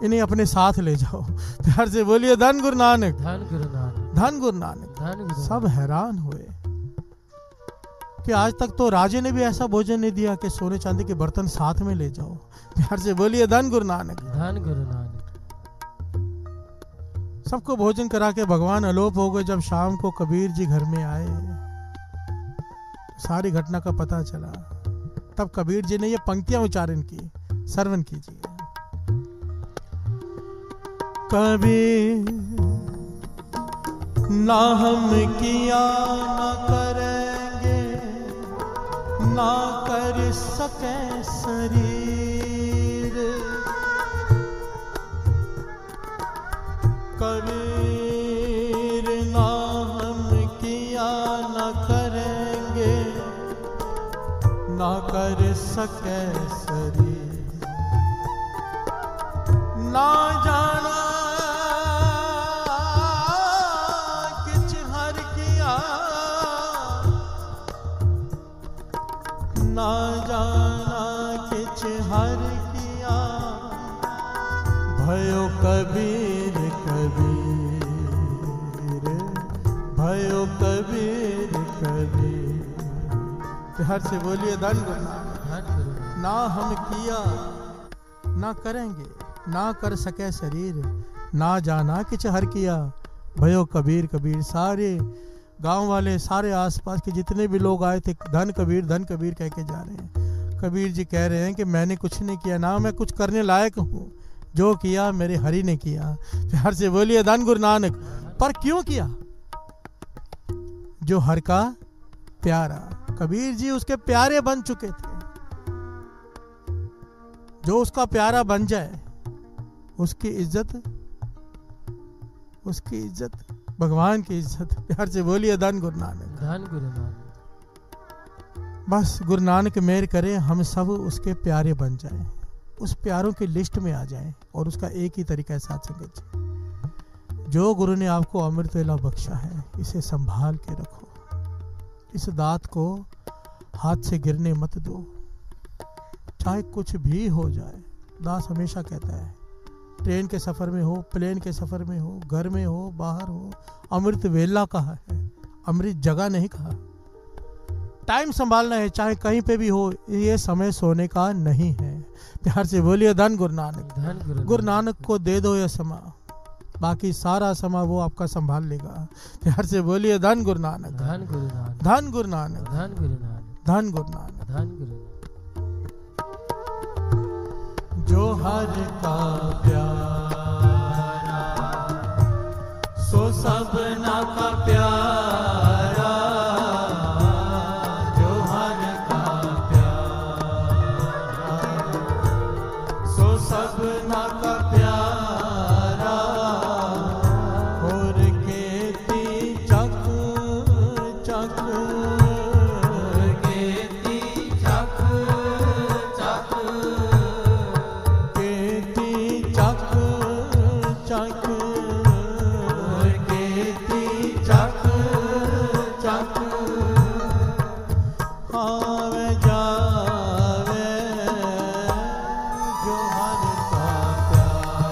इन्हें अपने साथ ले जाओ। प्यार से बोलिए धन गुरु नानक। धन गुरु नानक। धन गुरु नानक। धन गुरु सब हैरान हुए कि आज तक तो राजे ने भी ऐसा भोजन नहीं दिया कि सोने चांदी के बर्तन साथ में ले जाओ। प्यार से बोलिए धन गुरु नानक। धन गुरु नानक। सबको भोजन करा के भगवान अलोप हो गए। जब शाम को कबीर जी घर में आए, सारी घटना का पता चला। तब कबीर जी ने ये पंक्तियां उच्चारण की, श्रवण कीजिए। कबीर ना हम किया ना करेंगे, ना कर सके शरीर। कबीर ना हम किया ना करेंगे, ना कर सके शरीर। ना जाना किछ हर किया, ना जाना किछ हर किया। भयो कबीर कबीर, भयो कबीर कबीर। प्यार से बोलिए धन गुरु नानक। धन गुरु नानक। ना हम किया ना करेंगे, ना कर सके शरीर। ना जाना किछ हर किया, भयो कबीर कबीर। सारे गांव वाले, सारे आसपास के जितने भी लोग आए थे, धन कबीर कह के जा रहे हैं। कबीर जी कह रहे हैं कि मैंने कुछ नहीं किया, ना मैं कुछ करने लायक हूँ, जो किया मेरे हरि ने किया। प्यार से बोलिए धन गुरु नानक। पर क्यों किया? जो हर का प्यारा। कबीर जी उसके प्यारे बन चुके थे। जो उसका प्यारा बन जाए, उसकी इज्जत भगवान की इज्जत। प्यार से बोलिए धन गुरु नानक। धन गुरु नानक। बस गुरु नानक मेहर करे, हम सब उसके प्यारे बन जाएं, उस प्यारों की लिस्ट में आ जाएं। और उसका एक ही तरीका है साथ संगत जी, जो गुरु ने आपको अमृत वेला बख्शा है, इसे संभाल के रखो। इस दात को हाथ से गिरने मत दो, चाहे कुछ भी हो जाए। दास हमेशा कहता है, ट्रेन के सफर में हो, प्लेन के सफर में हो, घर में हो, बाहर हो, अमृत वेला कहा है, अमृत जगह नहीं कहा। टाइम संभालना है, चाहे कहीं पे भी हो, ये समय सोने का नहीं है। प्यार से बोलिए धन गुरु नानक। धन गुरु नानक को दे दो ये समा, बाकी सारा समा वो आपका संभाल लेगा। प्यार से बोलिए धन गुरु नानक। धन गुरु नानक। धन गुरु नानक। धन गुरु नानक। धन गुरु नानक। धन गुरु नानक। जो हर का प्यारा, सो सबना का प्यारा। जो हर का प्यारा, सो सबना का प्यारा। और खेती चक चक आवे जावे जो हर का प्यार,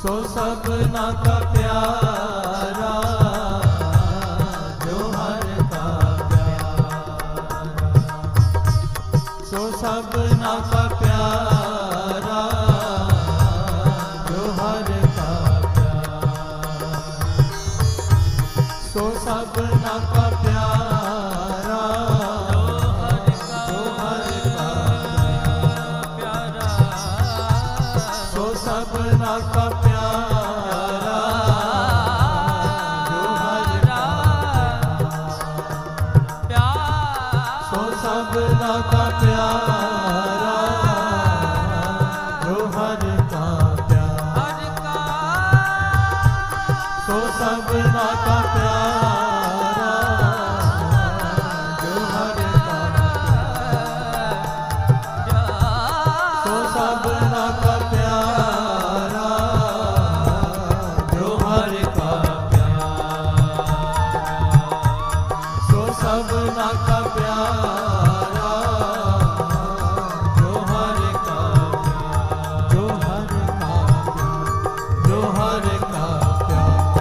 सो सबना का प्यारा, जो हर का प्यारा, सो सबना का प्यारा, जो हर का प्यारा, सो सबना का प्यारा, जो हर का प्यारा, सो सबना का प्यारा, जो हर का प्यारा, सो सबना का प्यारा, जो हर का प्यारा, सो सबना का प्यारा, जो हर का प्यारा, सो सबना का प्यारा, जो हर का प्यारा, सो सबना का प्यारा, जो हर का प्यारा, जो हर का प्यारा, जो हर का प्यारा,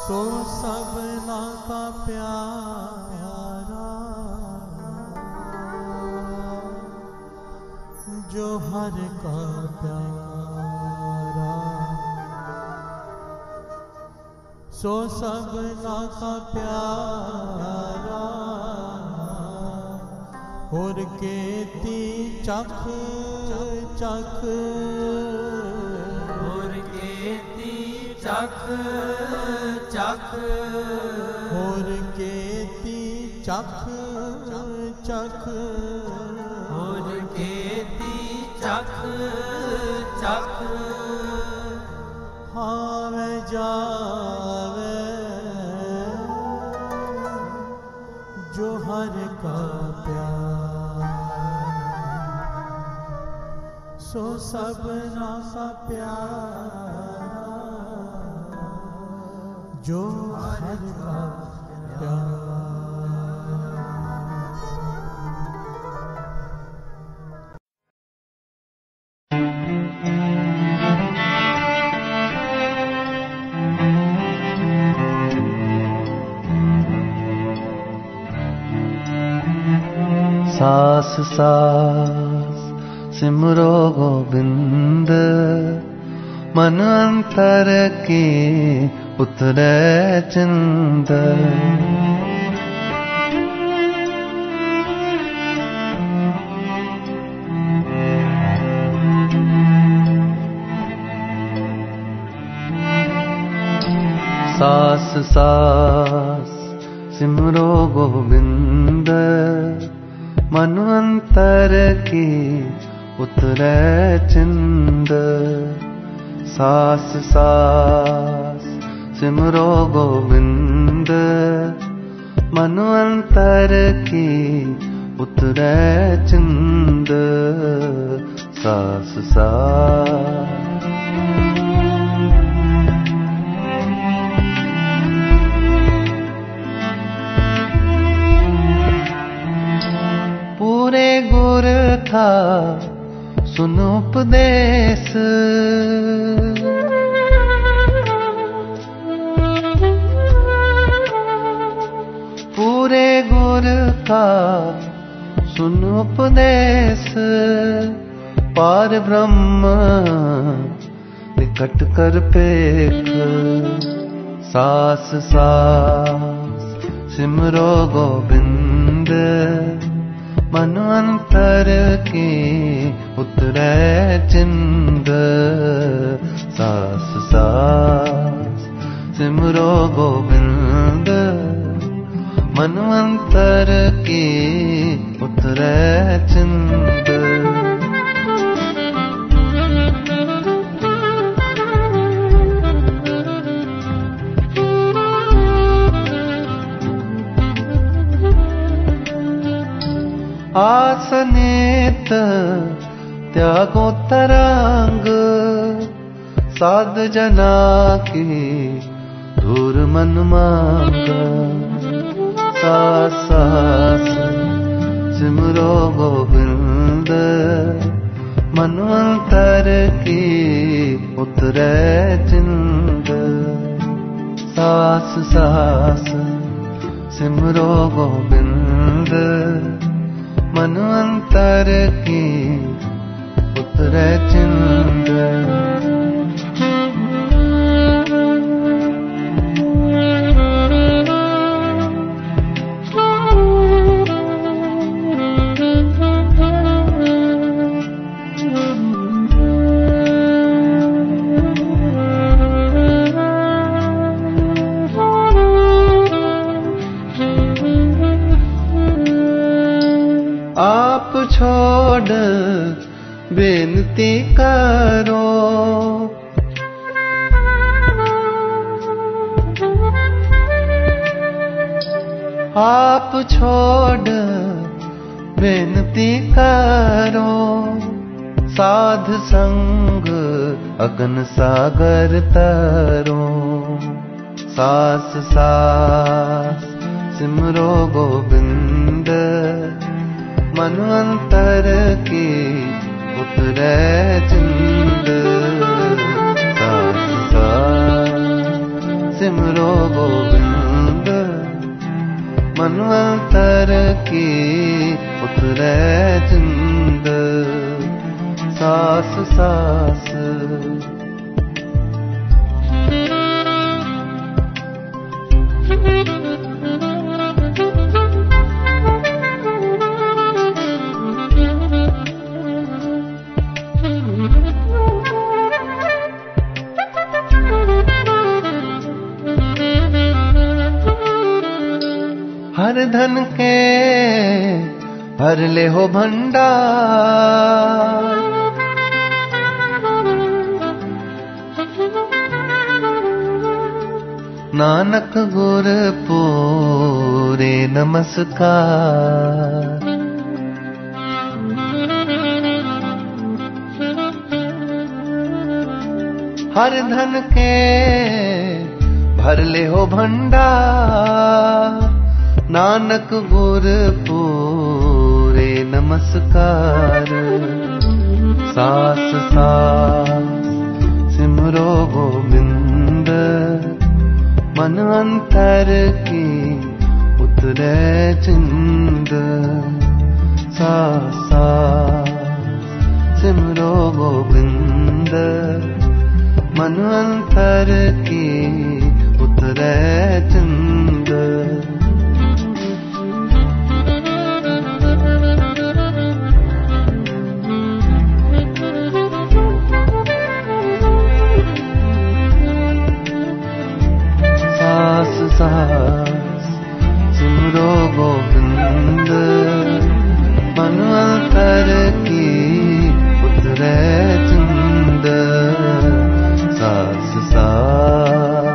सो सबना का प्यारा, जो हर का प्यारा, सो सबना का प्यारा, और केती चख चख, और केती चख चख, और केती चख चख, और केती चख चख, आवे जावे जो हर का प्यार, सो सबना का प्यारा, जो हर का प्यार। सास सास सिमरो गोबिंद, मन अंतर की उतरे चिंद। सास सास सिमरो गोबिंद, मन अंतर की उतरे चिंद। सास सास सिमरो गोविंद, मन अंतर की उतरे चिंद। सास सास पूरे गुर था सुन उपदेश, पूरे गुर था सुन उपदेश। पार ब्रह्म निकट कर पेख। सास सास सिमरो गोविंद, मन अंतर की उतरे चिंद। सास सास सिमरो गोविंद, मन अंतर की उतरे चिंद। आसनेत त्यागो तरंग, साध जना की धूर मन मांगा सास सास सिमरो गोविंद मनवंतर की उतरे चिंद सास सास सिमरो गोविंद मनवंतर की उतरे चिंद आप छोड़ बेनती करो आप छोड़ बेनती करो साध संग अगन सागर तरो सास सास सिमरो गोविंद मनवंतर की उतरे चिंद सास सास सिमरो गोविंद मनवंतर की उतरे चिंद सास सास हर धन के भर ले हो भंडार नानक गुर पूरे नमस्कार हर धन के भर ले हो भंडार नानक गुर पूरे नमस्कार सास सास सिमरो गोविंद मनवंतर की उतरे चिंद सास सास सिमरो गोविंद मनवंतर की उतरे चिंद सास सास सिमरो गोविंद मनवंतर की उतरे चिंद सास सास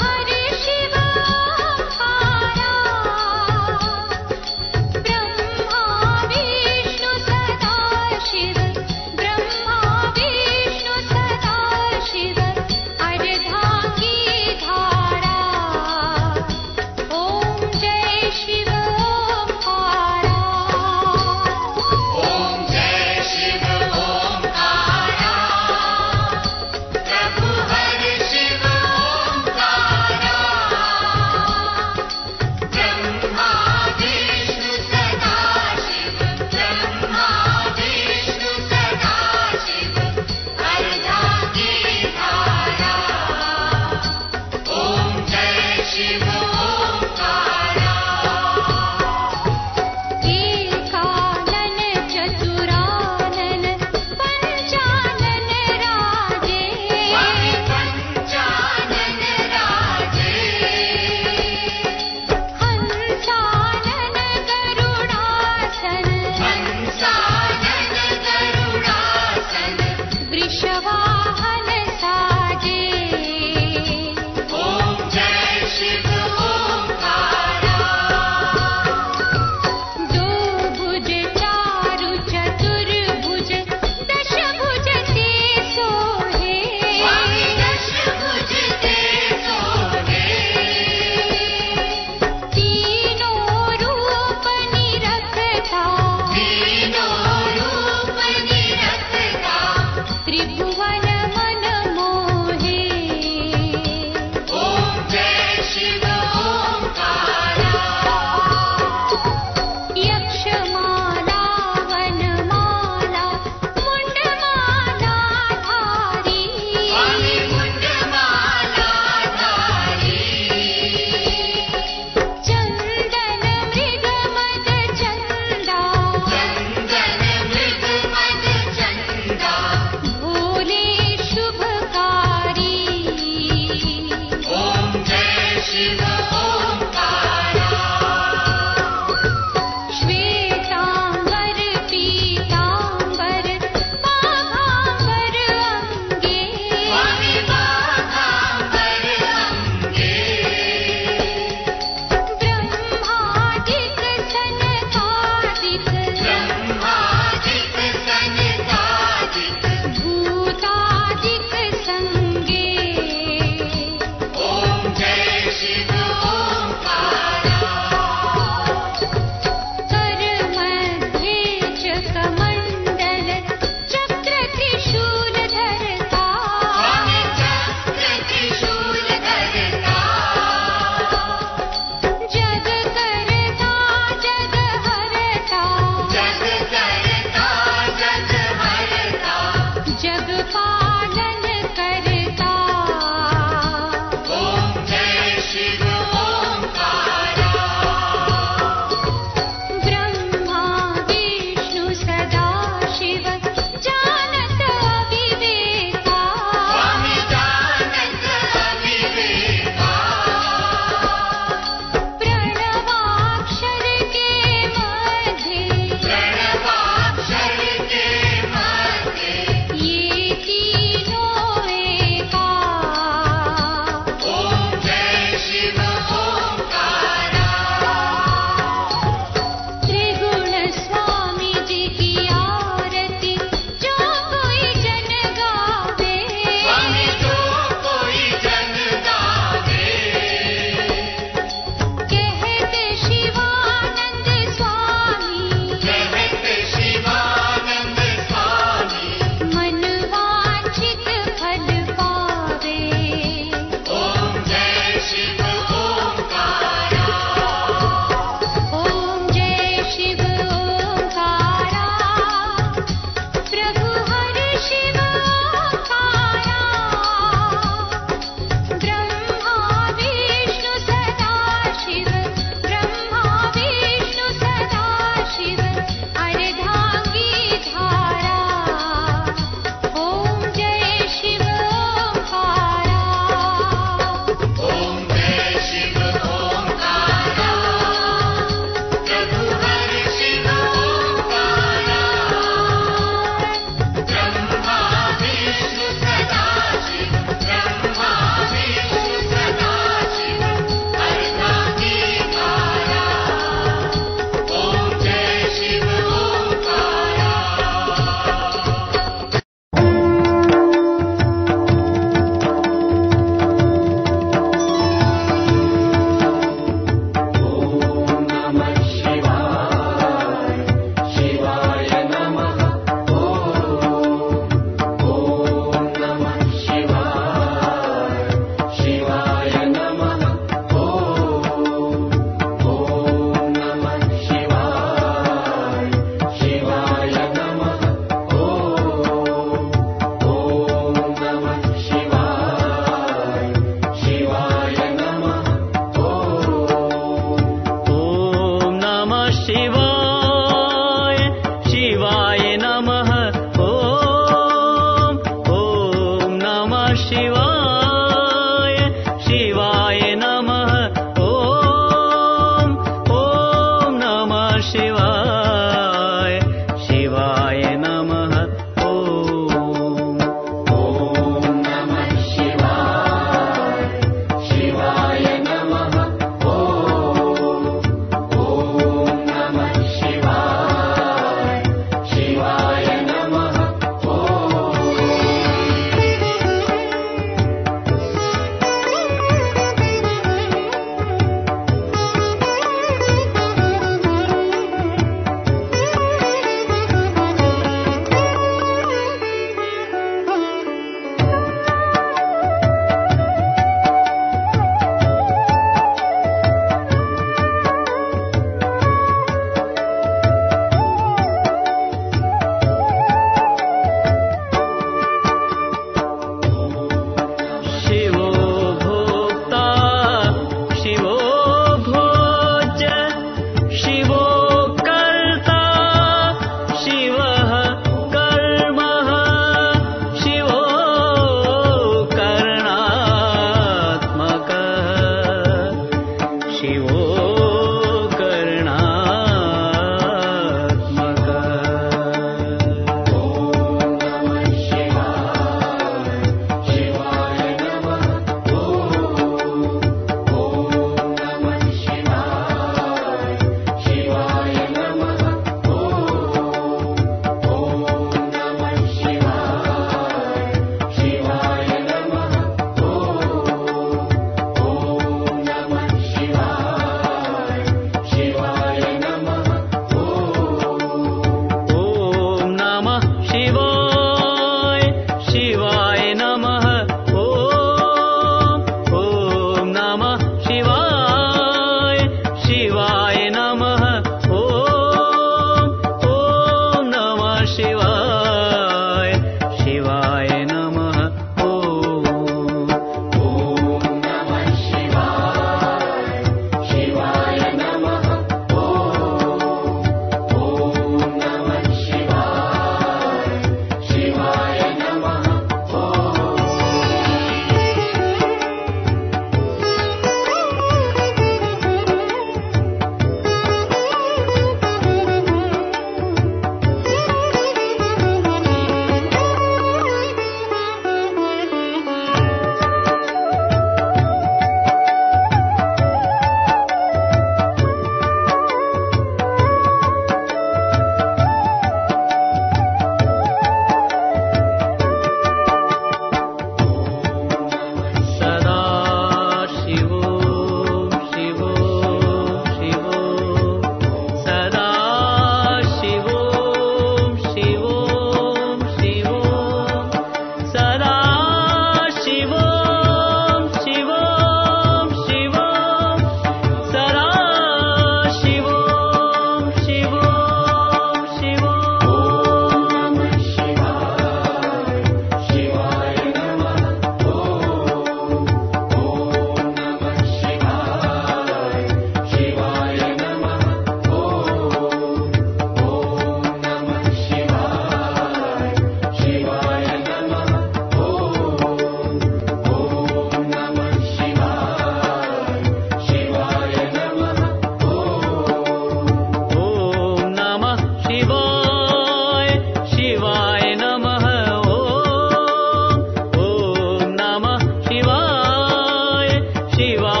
दीवाना